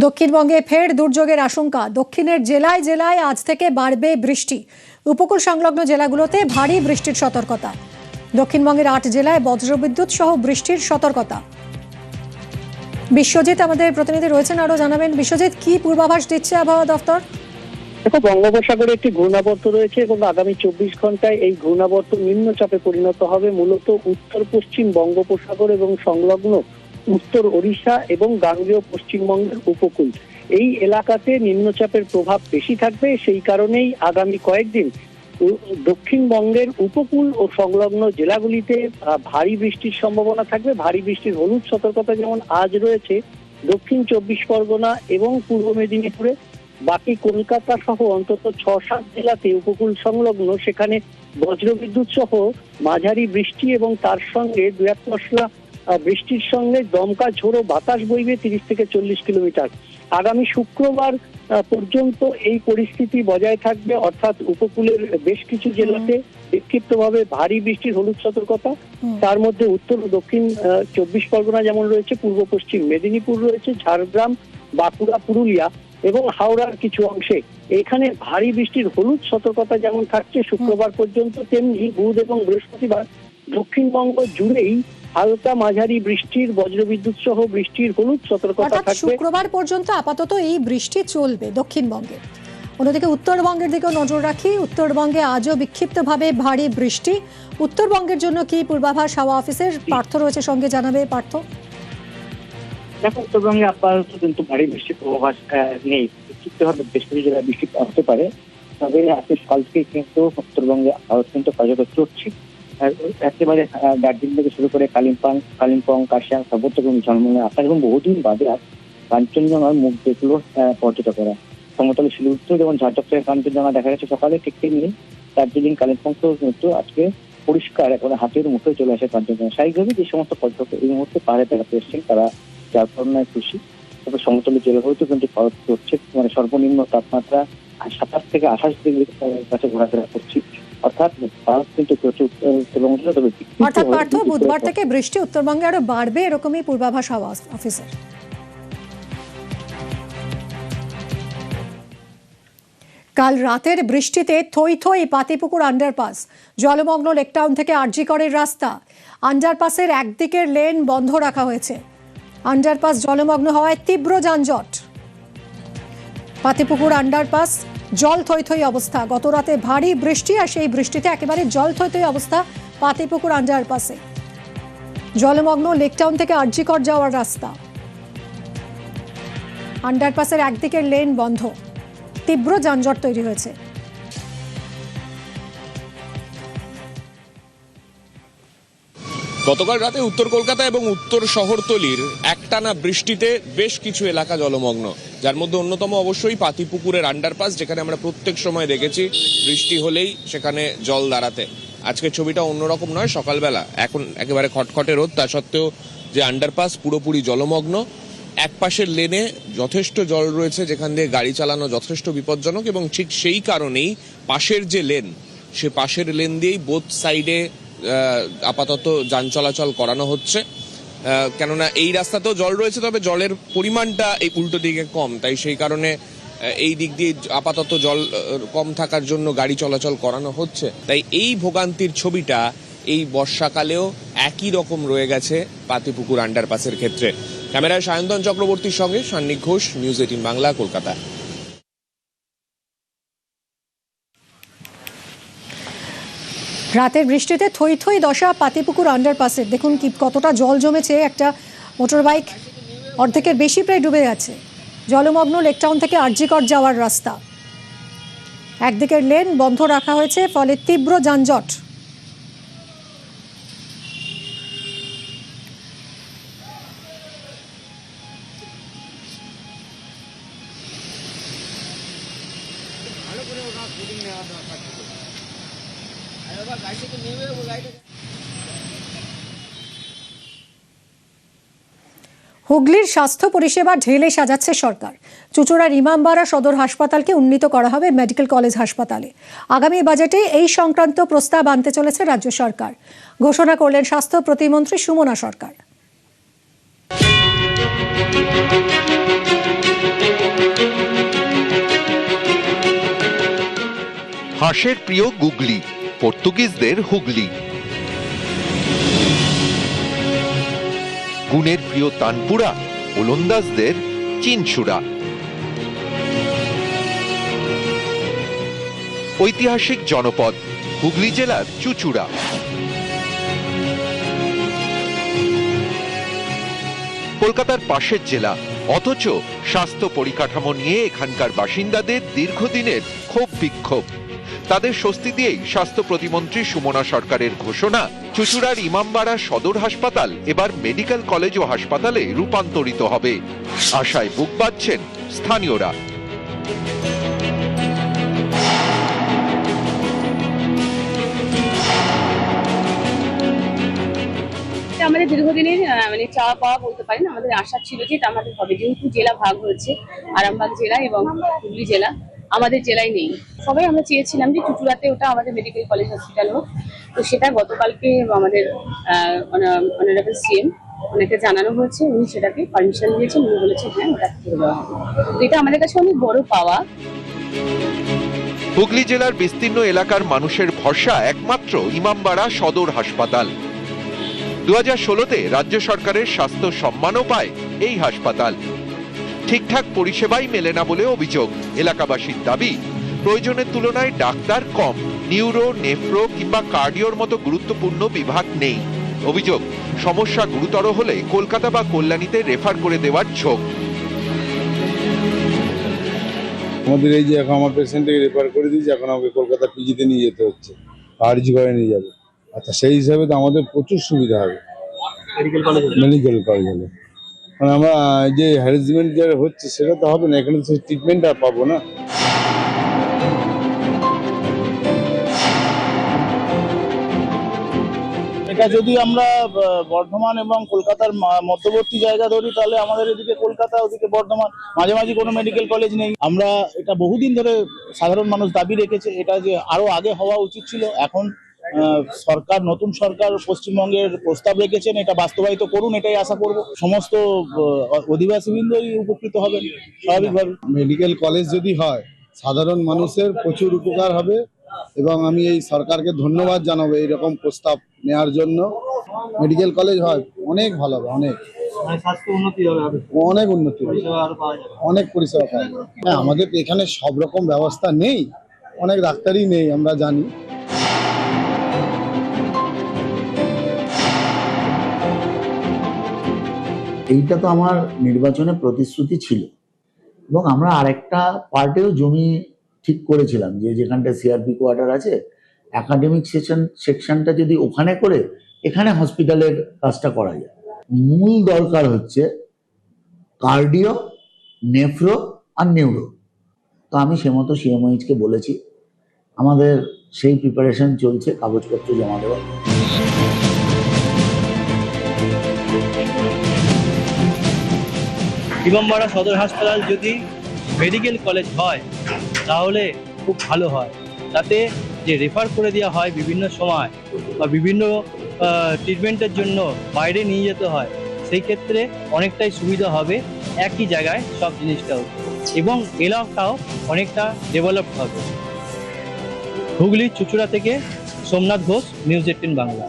দক্ষিণবঙ্গে ফের দুর্যোগের আশঙ্কা। দক্ষিণের জেলায় জেলায় আজ থেকে বাড়বে বৃষ্টি। উপকূল সংলগ্ন জেলাগুলোতে ভারী বৃষ্টির সতর্কতা। দক্ষিণবঙ্গের 8 জেলায় বজ্রবিদ্যুৎ সহ বৃষ্টির সতর্কতা। বিশ্বজিৎ আমাদের প্রতিনিধি রয়েছেন, আরো জানাবেন। বিশ্বজিৎ, কি পূর্বাভাস দিচ্ছে আবহাওয়া দপ্তর? দেখো, বঙ্গোপসাগরে একটি ঘূর্ণাবর্ত রয়েছে এবং আগামী 24 ঘন্টায় এই ঘূর্ণাবর্ত নিম্নচাপে পরিণত হবে মূলত উত্তর পশ্চিম বঙ্গোপসাগর এবং সংলগ্ন উত্তর ওড়িশা এবং গাঙ্গেয় পশ্চিমবঙ্গের উপকূল। এই এলাকাতে নিম্নচাপের প্রভাব বেশি থাকবে। সেই কারণেই আগামী কয়েকদিন দক্ষিণবঙ্গের উপকূল ও সংলগ্ন জেলাগুলিতে ভারী বৃষ্টির সম্ভাবনা থাকবে। ভারী বৃষ্টির হলুদ সতর্কতা যেমন আজ রয়েছে দক্ষিণ 24 পরগনা এবং পূর্ব মেদিনীপুরে, বাকি কলকাতা সহ অন্তত 6-7 জেলাতে উপকূল সংলগ্ন সেখানে বজ্রবিদ্যুৎ সহ মাঝারি বৃষ্টি এবং তার সঙ্গে 2-1 পশলা বৃষ্টির সঙ্গে দমকা ঝোড়ো বাতাস বইবে 30 থেকে 40 কিলোমিটার। আগামী শুক্রবার পর্যন্ত এই পরিস্থিতি বজায় থাকবে, অর্থাৎ উপকূলের বেশ কিছু জেলাতে বিক্ষিপ্তভাবে ভারী বৃষ্টির হলুদ সতর্কতা। তার মধ্যে উত্তর ও দক্ষিণ 24 পরগনা যেমন রয়েছে, পূর্ব পশ্চিম মেদিনীপুর রয়েছে, ঝাড়গ্রাম, বাঁকুড়া, পুরুলিয়া এবং হাওড়ার কিছু অংশে এখানে ভারী বৃষ্টির হলুদ সতর্কতা যেমন থাকছে শুক্রবার পর্যন্ত, তেমনি বুধ এবং বৃহস্পতিবার দক্ষিণবঙ্গ জুড়েই হালকা মাঝারি বৃষ্টির বজ্রবিদ্যুৎ সহ বৃষ্টির হলুদ সতর্কতা থাকবে। শুক্রবার পর্যন্ত আপাতত এই বৃষ্টি চলবে দক্ষিণবঙ্গে। অন্যদিকে উত্তরবঙ্গের দিকেও নজর রাখি। উত্তরবঙ্গে আজও বিক্ষিপ্তভাবে ভারী বৃষ্টি। উত্তরবঙ্গের জন্য কি পূর্বাভাস হাওয়া অফিসের? পার্থ রয়েছে সঙ্গে, জানাবে পার্থ। দেখো, উত্তরবঙ্গে আপাতত কিন্তু ভারী বৃষ্টির পূর্বাভাস নেই। বিক্ষিপ্তভাবে বেশ কিছু জেলায় বৃষ্টি হতে পারে, তবে আজকে সকাল থেকে কিন্তু উত্তরবঙ্গে আবহাওয়া কিন্তু কার্যকর চলছে। একেবারে দার্জিলিং থেকে শুরু করে কালিম্পং, কাশিয়াং, সর্বত্র ঝলমলে আকাশ এবং বহুদিন বাদে আজ কাঞ্চনজঙ্ঘার মুখ দেখলো পর্যটকেরা। সমতলে শিলিগুড়িতে যেমন ঝাড়চক থেকে কাঞ্চনজঙ্ঘা দেখা যাচ্ছে সকালে, ঠিক তেমনি দার্জিলিং, কালিম্পং কিন্তু আজকে পরিষ্কার একেবারে হাতের মুখে চলে আসে কাঞ্চনজঙ্ঘা। স্বাভাবিকভাবে যে সমস্ত পর্যটক এই মুহূর্তে পাহাড়ে বেড়াতে এসেছেন তারা যার কারণে খুশি। তবে সমতলের জেলাগুলিতে কিন্তু খরচ করছে, মানে সর্বনিম্ন তাপমাত্রা 27 থেকে 28 ডিগ্রির কাছে ঘোরাফেরা করছি। অর্থাৎ পার্থ, বুধবার থেকে বৃষ্টি উত্তরবঙ্গে আরো বাড়বে, এরকমই পূর্বাভাস হাওয়া অফিসের। কাল রাতের বৃষ্টিতে থই থই পাতিপুকুর আন্ডারপাস, জলমগ্ন লেকটাউন থেকে আরজিকরের রাস্তা। আন্ডারপাসের একদিকের লেন বন্ধ রাখা হয়েছে। আন্ডারপাস জলমগ্ন হওয়ায় তীব্র যানজট। পাতিপুকুর আন্ডারপাস জল থই থই অবস্থা। গত রাতে ভারী বৃষ্টি আর সেই বৃষ্টিতে একেবারে জল থই থই অবস্থা পাতিপুকুর আন্ডারপাসে। জলমগ্ন লেকটাউন থেকে আরজিকর যাওয়ার রাস্তা। আন্ডারপাসের একদিকের লেন বন্ধ, তীব্র যানজট তৈরি হয়েছে। গতকাল রাতে উত্তর কলকাতা এবং উত্তর শহরতলির একটানা বৃষ্টিতে বেশ কিছু এলাকা জলমগ্ন, যার মধ্যে অন্যতম অবশ্যই পাতিপুকুরের আন্ডারপাস, যেখানে আমরা প্রত্যেক সময় দেখেছি বৃষ্টি হলেই সেখানে জল দাঁড়াতে। আজকের ছবিটা অন্যরকম নয়। সকালবেলা এখন একেবারে খটখটে রোদ, তা সত্ত্বেও যে আন্ডারপাস পুরোপুরি জলমগ্ন। এক পাশের লেনে যথেষ্ট জল রয়েছে, যেখান দিয়ে গাড়ি চালানো যথেষ্ট বিপজ্জনক, এবং ঠিক সেই কারণেই পাশের যে লেন, সে পাশের লেন দিয়েই বোথ সাইডে আপাতত যান চলাচল করানো হচ্ছে। কেননা এই রাস্তাতেও জল রয়েছে, তবে জলের পরিমাণটা এই উল্টো দিকে কম, তাই সেই কারণে এই দিক দিয়ে আপাতত জল কম থাকার জন্য গাড়ি চলাচল করানো হচ্ছে। তাই এই ভোগান্তির ছবিটা এই বর্ষাকালেও একই রকম রয়ে গেছে পাতিপুকুর আন্ডারপাসের ক্ষেত্রে। ক্যামেরায় সায়ন্তন চক্রবর্তীর সঙ্গে সান্নিক ঘোষ, নিউজ 18 বাংলা, কলকাতা। রাতের বৃষ্টিতে থই থই দশা পাতিপুকুর আন্ডারপাসের। দেখুন কি কতটা জল জমেছে। একটা মোটর বাইক অর্ধেকের বেশি প্রায় ডুবে গেছে। জলমগ্ন লেকটাউন থেকে আরজিকর যাওয়ার রাস্তা, একদিকের লেন বন্ধ রাখা হয়েছে, ফলে তীব্র যানজট। হুগলির স্বাস্থ্য পরিষেবা ঢেলে সাজাচ্ছে সরকার। চুঁচুড়ার ইমামবাড়া সদর হাসপাতালকে উন্নীত করা হবে মেডিকেল কলেজ হাসপাতালে। আগামী বাজেটে এই সংক্রান্ত প্রস্তাব আনতে চলেছে রাজ্য সরকার, ঘোষণা করলেন স্বাস্থ্য প্রতিমন্ত্রী সুমনা সরকার। হাঁসের প্রিয় গুগলি, পর্তুগিজদের হুগলি। গুণের প্রিয় তানপুরা, ওলন্দাজদের চিনসুরা। ঐতিহাসিক জনপদ হুগলি জেলার চুচুড়া। কলকাতার পাশের জেলা, অথচ স্বাস্থ্য পরিকাঠামো নিয়ে এখানকার বাসিন্দাদের দীর্ঘদিনের ক্ষোভ বিক্ষোভ। তাদের স্বস্তি দিয়েই স্বাস্থ্য প্রতিমন্ত্রী সুমনা সরকারের ঘোষণা, চুচুড়ার ইমামবাড়া সদর হাসপাতাল এবার মেডিকেল কলেজ ও হাসপাতালে রূপান্তরিত হবে। আশায় বুক বাঁধছেন স্থানীয়রা। আমাদের দীর্ঘদিনের চাওয়া পাওয়া বলতে পারেন। আমাদের আশা ছিল যে এটা আমাদের হবে, যেহেতু জেলা ভাগ হয়েছে, আরামবাগ জেলা এবং হুগলি জেলা আমাদের জেলায় নেই। সবাই আমরা চেয়েছিলাম যে চুচুড়াতে ওটা আমাদের মেডিকেল কলেজ হসপিটাল হোক। তো সেটা গতকালকে আমাদের অনারেবল সিএম ওনাকে জানানো হয়েছে, উনি সেটাকে পারমিশন দিয়েছেন। উনি বলেছেন হ্যাঁ ওটা করে দেওয়া হবে। তো এটা আমাদের কাছে অনেক বড় পাওয়া। হুগলি জেলার বিস্তীর্ণ এলাকার মানুষের ভরসা একমাত্র ইমামবাড়া সদর হাসপাতাল। 2016-তে রাজ্য সরকারের স্বাস্থ্য সম্মানও পায় এই হাসপাতাল। ঠিকঠাক পরিষেবাই মেলে না বলে অভিযোগ। এলাকাবাসীর দাবি, প্রয়োজনের তুলনায় ডাক্তার কম, নিউরো, নেফ্রো কিংবা কার্ডিওর মতো গুরুত্বপূর্ণ বিভাগ নেই। অভিযোগ, সমস্যা গুরুতর হলে কলকাতা বা কল্যাণীতে রেফার করে দেওয়ার ঝোঁক। আমাদের এই যে এখন আমার পেশেন্টকে রেফার করে দিয়েছে, এখন আমাকে কলকাতা পিজিতে নিয়ে যেতে হচ্ছে, আরজি করে নিয়ে যাবে। আচ্ছা, সেই হিসাবে তো আমাদের প্রচুর সুবিধা হবে মেডিকেল কলেজ হলে। কারণ আমরা যে হ্যারাসমেন্ট যে হচ্ছে সেটা তো হবে না, এখানে তো ট্রিটমেন্ট আর পাবো না। এটা যদি আমরা বর্ধমান এবং কলকাতার মধ্যবর্তী জায়গা ধরি, তাহলে আমাদের এদিকে কলকাতা, ওদিকে বর্ধমান, মাঝামাঝি কোনো মেডিকেল কলেজ নেই। আমরা এটা বহুদিন ধরে সাধারণ মানুষ দাবি রেখেছে, এটা যে আরো আগে হওয়া উচিত ছিল। এখন সরকার, নতুন সরকার পশ্চিমবঙ্গের প্রস্তাব রেখেছেন, এটা বাস্তবায়িত করুন, এটাই আশা করব। সমস্ত অধিবাসীবৃন্দই উপকৃত হবেন স্বাভাবিকভাবে। মেডিকেল কলেজ যদি হয়, সাধারণ মানুষের প্রচুর উপকার হবে এবং আমি এই সরকারকে ধন্যবাদ জানাবো এইরকম প্রস্তাব নেওয়ার জন্য। মেডিকেল কলেজ হয় অনেক ভালো হবে, অনেক স্বাস্থ্য উন্নতি হবে, অনেক উন্নতি হবে, অনেক পরিষেবা পাওয়া যাবে। হ্যাঁ, আমাদের এখানে সব রকম ব্যবস্থা নেই, অনেক ডাক্তারই নেই, আমরা জানি। এইটা তো আমার নির্বাচনে প্রতিশ্রুতি ছিল এবং আমরা আরেকটা পার্টেও জমি ঠিক করেছিলাম যে যেখানটা সিআরপি কোয়ার্টার আছে, একাডেমিক সেকশনটা যদি ওখানে করে এখানে হসপিটালের কাজটা করা যায়। মূল দরকার হচ্ছে কার্ডিও, নেফ্রো আর নিউরো। তো আমি সে মতো সিএমওইচকে বলেছি, আমাদের সেই প্রিপারেশন চলছে, কাগজপত্র জমা দেওয়া। ইমামবাড়া সদর হাসপাতাল যদি মেডিকেল কলেজ হয় তাহলে খুব ভালো হয়। তাতে যে রেফার করে দেওয়া হয় বিভিন্ন সময় বা বিভিন্ন ট্রিটমেন্টের জন্য বাইরে নিয়ে যেতে হয়, সেই ক্ষেত্রে অনেকটাই সুবিধা হবে। একই জায়গায় সব জিনিসটাও এবং এলাকাও অনেকটা ডেভেলপ হবে। হুগলি চুচুড়া থেকে সোমনাথ ঘোষ, নিউজ 18 বাংলা।